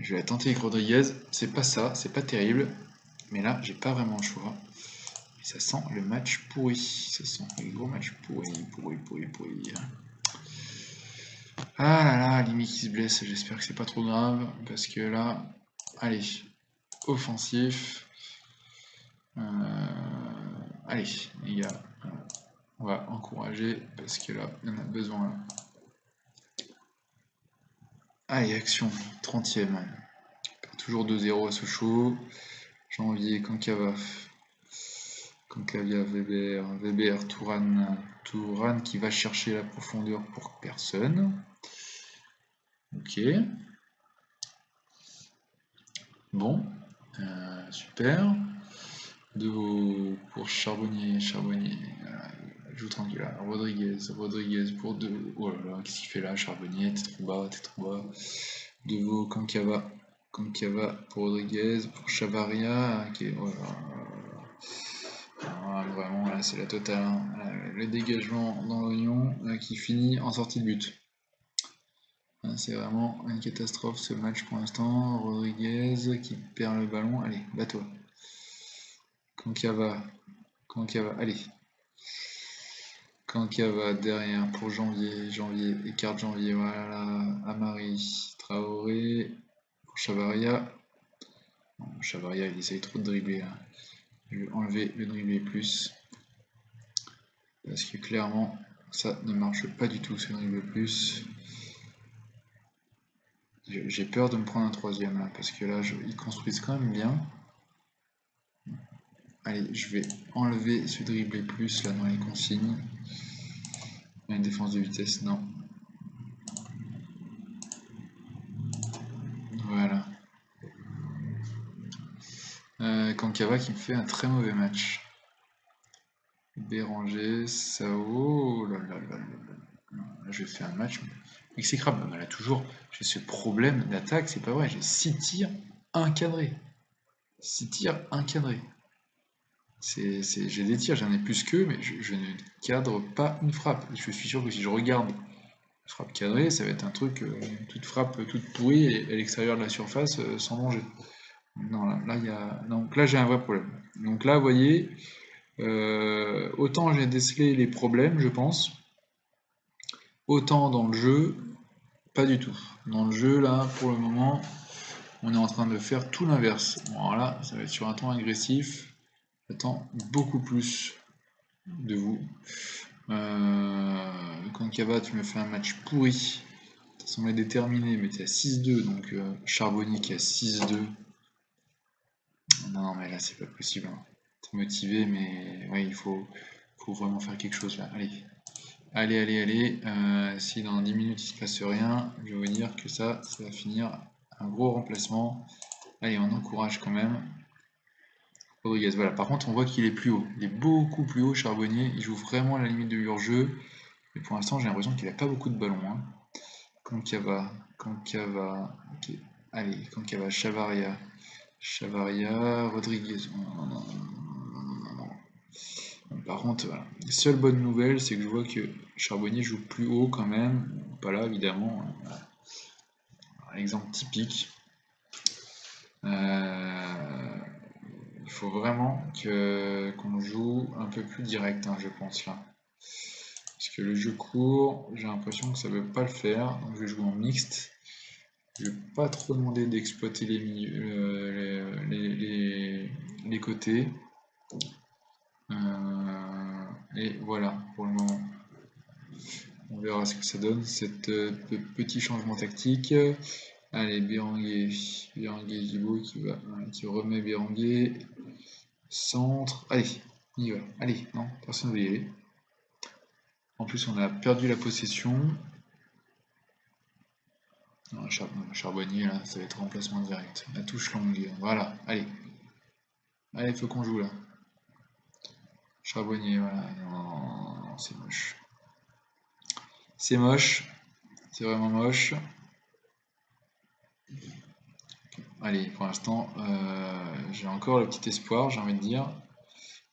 Je vais la tenter avec Rodriguez. C'est pas ça, c'est pas terrible. Mais là, j'ai pas vraiment le choix. Et ça sent le match pourri. Ça sent le gros match pourri, pourri, pourri, pourri. Ah là là, Limi qui se blesse. J'espère que c'est pas trop grave. Parce que là, allez, offensif. Allez, les gars, on va encourager parce que là, il y en a besoin. Là. Allez, action, 30e. Toujours 2-0 à Sochaux. Janvier, Kankava. Kankavia, Weber, Touran qui va chercher la profondeur pour personne. Ok. Bon, super. Pour Charbonnier. Joue tranquille là. Rodriguez pour deux. Oh là là, qu'est-ce qu'il fait là, Charbonnier? T'es trop bas, t'es trop bas. Deveau, Kankava pour Rodriguez, pour Chavaria, oh là là. Ah, vraiment, là, c'est la totale, hein. Le dégagement dans l'oignon qui finit en sortie de but. C'est vraiment une catastrophe ce match pour l'instant. Rodriguez qui perd le ballon. Allez, bats-toi. Kankava, allez. Kankava derrière pour Janvier, écarte Janvier, voilà. Amari, Traoré, pour Chavaria. Bon, Chavaria, il essaye trop de dribbler là. Je vais enlever le dribbler plus. Parce que clairement, ça ne marche pas du tout, ce dribbler plus. J'ai peur de me prendre un troisième là, parce que là, ils construisent quand même bien. Allez, je vais enlever ce dribbler plus là dans les consignes. Une défense de vitesse, non. Voilà. Kankava qui me fait un très mauvais match. Béranger, Sao, là, je vais faire un match exécrable. Mais là, toujours, j'ai ce problème d'attaque, c'est pas vrai. J'ai 6 tirs, 1 cadré. 6 tirs, 1 cadré. J'ai des tirs, j'en ai plus qu'eux, mais je ne cadre pas une frappe. Je suis sûr que si je regarde frappe cadrée, ça va être un truc, toute frappe toute pourrie et à l'extérieur de la surface, sans danger. Non, donc là j'ai un vrai problème. Donc là, vous voyez, autant j'ai décelé les problèmes, je pense, autant dans le jeu, pas du tout. Dans le jeu, là, pour le moment, on est en train de faire tout l'inverse. Bon, alors là, ça va être sur un ton agressif. J'attends beaucoup plus de vous. Concava, tu me fais un match pourri. Ça semblait déterminé, mais t'es à 6-2, donc Charbonnier qui est à 6-2. Non, mais là, c'est pas possible. Hein. T'es motivé, mais ouais, faut vraiment faire quelque chose là. Allez, allez. Si dans 10 minutes il se passe rien, je vais vous dire que ça va finir un gros remplacement. Allez, on encourage quand même. Rodriguez, voilà. Par contre, on voit qu'il est plus haut. Il est beaucoup plus haut, Charbonnier. Il joue vraiment à la limite de leur jeu. Mais pour l'instant, j'ai l'impression qu'il a pas beaucoup de ballons. Hein. Concava. Ok. Allez, Concava, Chavaria, Rodriguez. Par contre, voilà. La seule bonne nouvelle, c'est que je vois que Charbonnier joue plus haut quand même. Pas là, évidemment. Voilà. Exemple typique. Il faut vraiment qu'on joue un peu plus direct, hein, je pense là. Parce que le jeu court, j'ai l'impression que ça ne veut pas le faire. Donc je vais jouer en mixte. Je vais pas trop demander d'exploiter les, les côtés. Et voilà pour le moment. On verra ce que ça donne, cette petit changement tactique. Allez, Béranguer Gibaud qui remet Béranguer. Centre. Allez, on y va. Allez, non, personne ne veut y aller. En plus, on a perdu la possession. Non, Charbonnier, là, ça va être remplacement direct. La touche longue. Voilà, allez. Allez, faut qu'on joue là. Charbonnier, voilà. Non, c'est moche. C'est moche. C'est vraiment moche. Allez, pour l'instant, j'ai encore le petit espoir, j'ai envie de dire.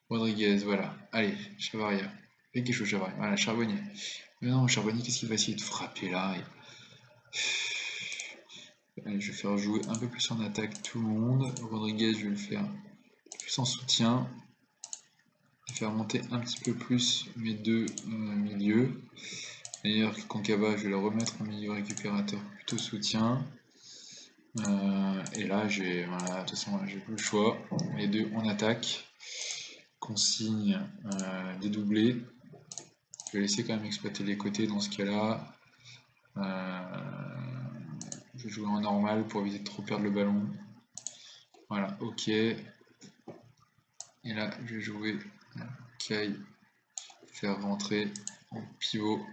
Rodriguez, voilà. Allez, Chavaria. Fais quelque chose, Chavaria. Voilà, Charbonnier. Mais non, Charbonnier, qu'est-ce qu'il va essayer de frapper là? Allez, je vais faire jouer un peu plus en attaque tout le monde. Rodriguez, je vais le faire plus en soutien. Je vais faire monter un petit peu plus mes deux milieux. D'ailleurs, Concava, je vais le remettre en milieu récupérateur plutôt soutien. Et là, voilà, de toute façon, j'ai plus le choix. Les deux en attaque. Consigne dédoublé. Je vais laisser quand même exploiter les côtés dans ce cas-là. Je vais jouer en normal pour éviter de trop perdre le ballon. Voilà, ok. Et là, je vais jouer Kai, faire rentrer en pivot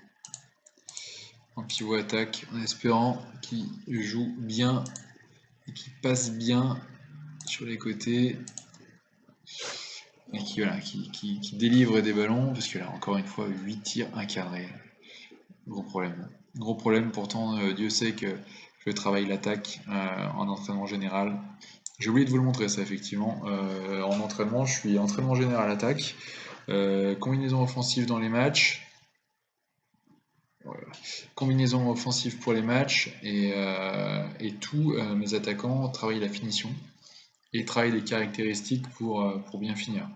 attaque, en espérant qu'il joue bien et qu'il passe bien sur les côtés. Et qui délivre des ballons, parce que là, encore une fois, 8 tirs, 1 cadré. Gros problème. Gros problème, pourtant, Dieu sait que je travaille l'attaque en entraînement général. J'ai oublié de vous le montrer, ça, effectivement. En entraînement, je suis entraînement général attaque. Combinaison offensive dans les matchs. Voilà. Combinaison offensive pour les matchs. Et tous mes attaquants travaillent la finition. Et travaillent les caractéristiques pour bien finir.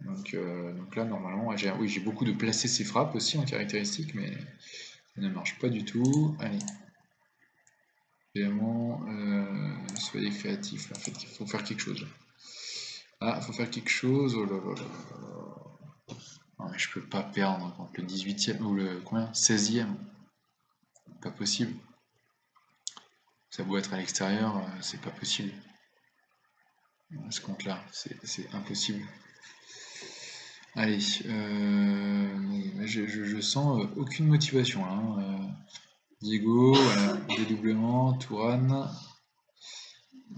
Donc là, normalement, j'ai beaucoup de placer ses frappes aussi en caractéristique, mais ça ne marche pas du tout. Allez. Évidemment, soyez créatifs. En fait, il faut faire quelque chose. Ah, il faut faire quelque chose. Oh là là là là. Non, mais je peux pas perdre contre le 18e ou le combien 16e. Pas possible. Ça doit être à l'extérieur, c'est pas possible. À ce compte-là, c'est impossible. Allez, je sens aucune motivation là. Hein. Diego, voilà, dédoublement, Tourane.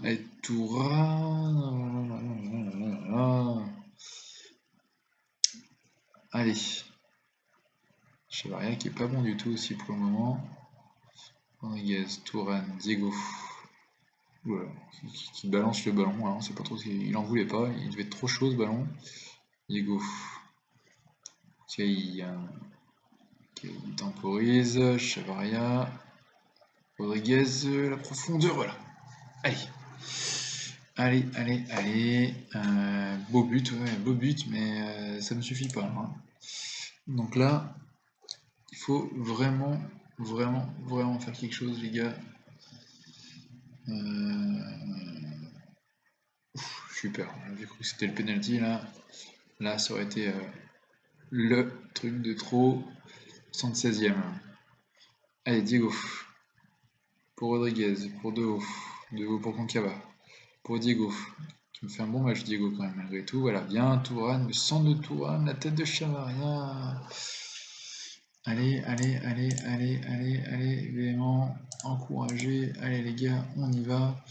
Et Tourane. Allez. Chavaria qui est pas bon du tout aussi pour le moment. Rodriguez, Tourane, Diego. Voilà, qui balance le ballon. Alors, on sait pas trop il en voulait pas. Il devait être trop chaud ce ballon. Diego. Qui temporise. Chavaria. Rodriguez. La profondeur. Voilà. Allez. Allez. Beau but, ouais, beau but, mais ça ne suffit pas. Hein. Donc là, il faut vraiment faire quelque chose, les gars. Super, j'ai cru que c'était le penalty là. Là, ça aurait été le truc de trop. 76e. Allez, Diego. Pour Rodriguez, pour De Haut pour Concava. Pour Diego. Qui me fait un bon match, Diego, quand même, malgré tout. Voilà, bien, Tourane, le centre de Tourane, la tête de Chavaria. Allez, véhément, encouragé. Allez, les gars, on y va.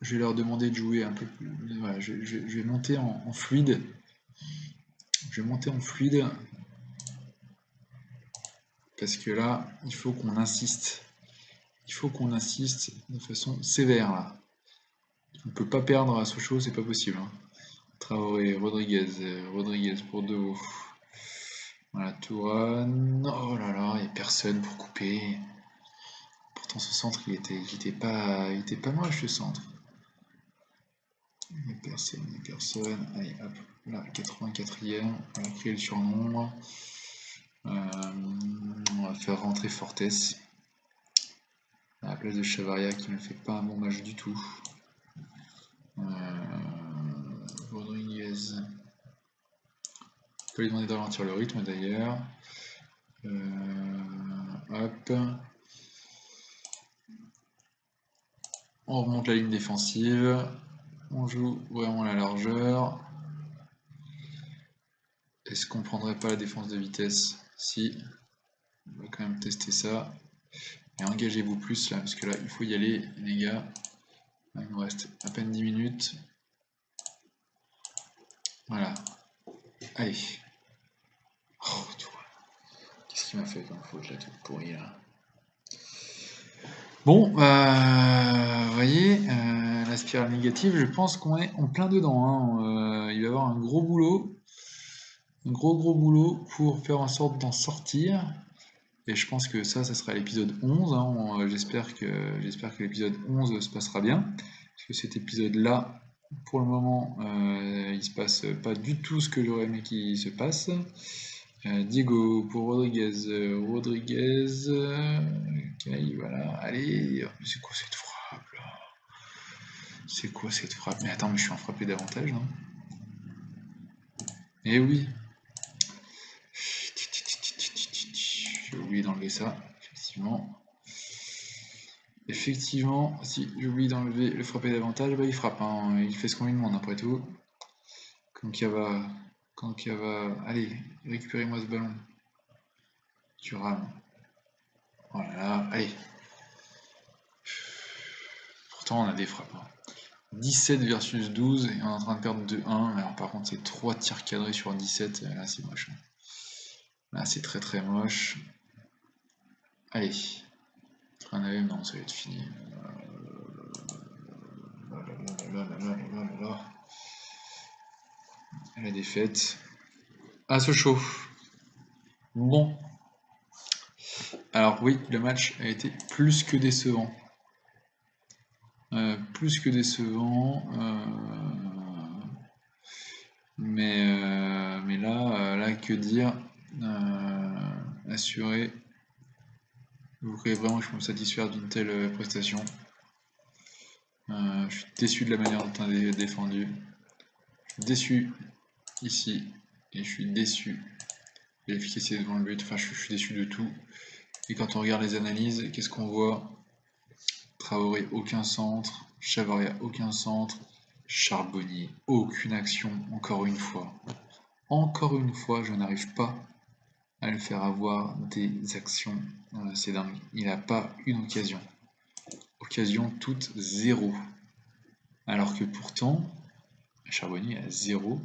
Je vais leur demander de jouer un peu plus. Voilà, je vais monter en fluide. Je vais monter en fluide. Parce que là, il faut qu'on insiste. Il faut qu'on insiste de façon sévère là. On ne peut pas perdre à Sochaux, c'est pas possible. Hein. Traoré, Rodriguez pour De Haut. Voilà, Tourane. Oh là là, il n'y a personne pour couper. Pourtant ce centre il était pas moche le centre. Il n'y a personne. Allez hop, là, 84e, on va créer le surnombre. On va faire rentrer Fortes. À la place de Chavaria qui ne fait pas un bon match du tout. Rodriguez. On peut lui demander de ralentir le rythme d'ailleurs. Hop. On remonte la ligne défensive. On joue vraiment la largeur. Est-ce qu'on prendrait pas la défense de vitesse? Si. On va quand même tester ça. Et engagez-vous plus là, parce que là, il faut y aller, les gars. Là, il nous reste à peine 10 minutes. Voilà. Allez. Oh, qu'est-ce qu'il m'a fait comme faute là, tout pourri là. Bon, vous voyez, la spirale négative, je pense qu'on est en plein dedans. Hein. Il va y avoir un gros boulot. Un gros boulot pour faire en sorte d'en sortir. Et je pense que ça sera l'épisode 11. Hein. J'espère que l'épisode 11 se passera bien. Parce que cet épisode-là, pour le moment, il se passe pas du tout ce que j'aurais aimé qu'il se passe. Diego pour Rodriguez. Ok, voilà. Allez, c'est quoi cette frappe là? C'est quoi cette frappe? Mais attends, mais je suis en frappé davantage, non? Eh oui. J'ai oublié d'enlever ça, effectivement. Effectivement, si j'ai oublié d'enlever le frappé d'avantage, bah il frappe, hein. Il fait ce qu'on lui demande après tout. Concava, allez, récupérez-moi ce ballon. Tu rames. Voilà, allez. Pourtant on a des frappes. Hein. 17 versus 12 et on est en train de perdre 2-1. Alors par contre c'est 3 tirs cadrés sur 17, là c'est moche. Là c'est très moche. Allez. Non, ça va être fini. La défaite. Ah, Sochaux. Bon. Alors oui, le match a été plus que décevant. Plus que décevant. Mais là, que dire? Assuré. Vous croyez vraiment que je peux me satisfaire d'une telle prestation? Je suis déçu de la manière dont on a défendu. Je suis déçu ici. Et je suis déçu de l'efficacité devant le but. Enfin, je suis déçu de tout. Et quand on regarde les analyses, qu'est-ce qu'on voit? Traoré, aucun centre. Chavaria, aucun centre. Charbonnier, aucune action, encore une fois. Encore une fois, je n'arrive pas à le faire avoir des actions. C'est dingue. Il n'a pas une occasion. Occasion toute zéro. Alors que pourtant, Charbonnier a 0.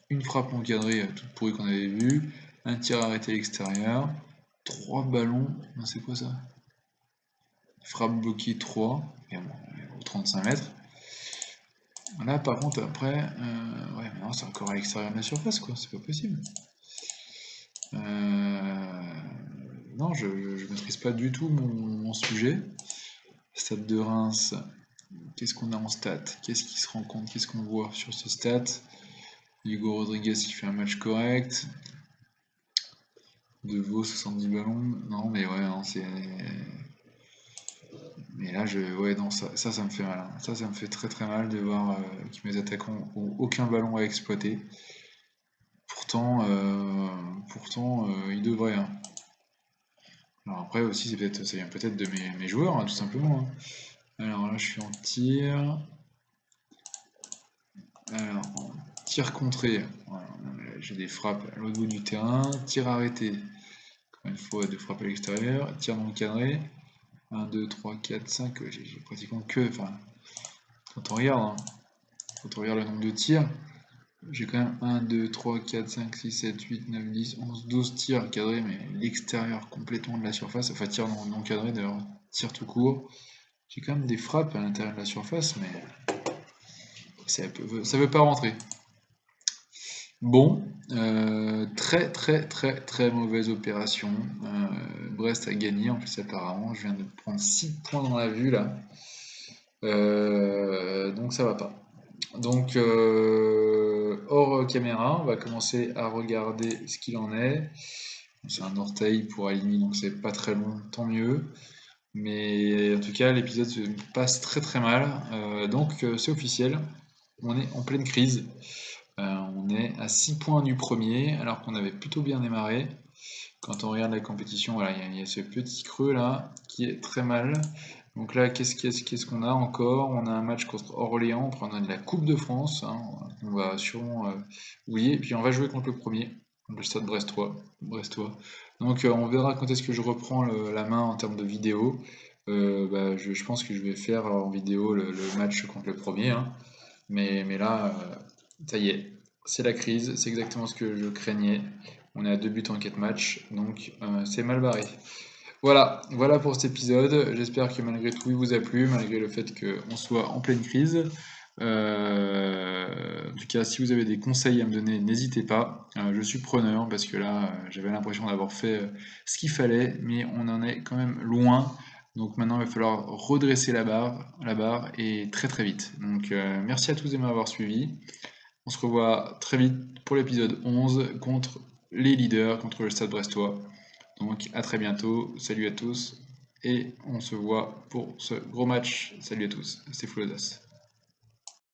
Une frappe encadrée toute pourrie qu'on avait vue. Un tir arrêté à l'extérieur. 3 ballons. Non, c'est quoi ça? Frappe bloquée 3. Mais bon, 35 mètres. Là, par contre, après, ouais, mais non, c'est encore à l'extérieur de la surface, quoi, c'est pas possible. Non, je maîtrise pas du tout mon sujet. Stade de Reims, qu'est-ce qu'on a en stats? Qu'est-ce qui se rencontre? Qu'est-ce qu'on voit sur ce stat? Hugo Rodriguez qui fait un match correct. De Vaux, 70 ballons. Non, mais ouais, non, c'est. Mais là, ouais, non, ça me fait mal, hein. Ça me fait très très mal de voir que mes attaquants ont aucun ballon à exploiter. Pourtant, ils devraient, hein. Alors après aussi, ça vient peut-être de mes joueurs, hein, tout simplement, hein. Alors là, je suis en tir. Alors, en tir contré, voilà, j'ai des frappes à l'autre bout du terrain. Tir arrêté, encore une fois, de frappe à l'extérieur. Tir non cadré. 1, 2, 3, 4, 5. J'ai pratiquement que. Enfin, quand on regarde, hein, quand on regarde le nombre de tirs, j'ai quand même 1, 2, 3, 4, 5, 6, 7, 8, 9, 10, 11, 12 tirs cadrés, mais l'extérieur complètement de la surface. Enfin, tir non cadré, d'ailleurs, tir tout court. J'ai quand même des frappes à l'intérieur de la surface, mais ça veut pas rentrer. Bon, très très très très mauvaise opération. Brest a gagné en plus apparemment. Je viens de prendre 6 points dans la vue là. Donc ça va pas. Donc hors caméra, on va commencer à regarder ce qu'il en est. C'est un orteil pour aligner, donc c'est pas très long, tant mieux. Mais en tout cas, l'épisode se passe très très mal. Donc c'est officiel, on est en pleine crise. On est à 6 points du premier, alors qu'on avait plutôt bien démarré. Quand on regarde la compétition, voilà, il y a ce petit creux là qui est très mal. Donc là, qu'est-ce qu'on a encore? On a un match contre Orléans, on a de la Coupe de France, hein, on va sûrement oublier. Et puis on va jouer contre le premier, contre le Stade Brestois. Donc on verra quand est-ce que je reprends la main en termes de vidéo. Je pense que je vais faire en vidéo le match contre le premier, hein. Mais là, ça y est, c'est la crise, c'est exactement ce que je craignais. On est à 2 buts en 4 matchs, donc c'est mal barré. Voilà pour cet épisode. J'espère que malgré tout, il vous a plu, malgré le fait qu'on soit en pleine crise. En tout cas, si vous avez des conseils à me donner, n'hésitez pas. Je suis preneur parce que là, j'avais l'impression d'avoir fait ce qu'il fallait, mais on en est quand même loin. Donc maintenant, il va falloir redresser la barre et très très vite. Donc merci à tous de m'avoir suivi. On se revoit très vite pour l'épisode 11 contre les leaders, contre le Stade Brestois. Donc à très bientôt, salut à tous, et on se voit pour ce gros match. Salut à tous, c'est Full Audace.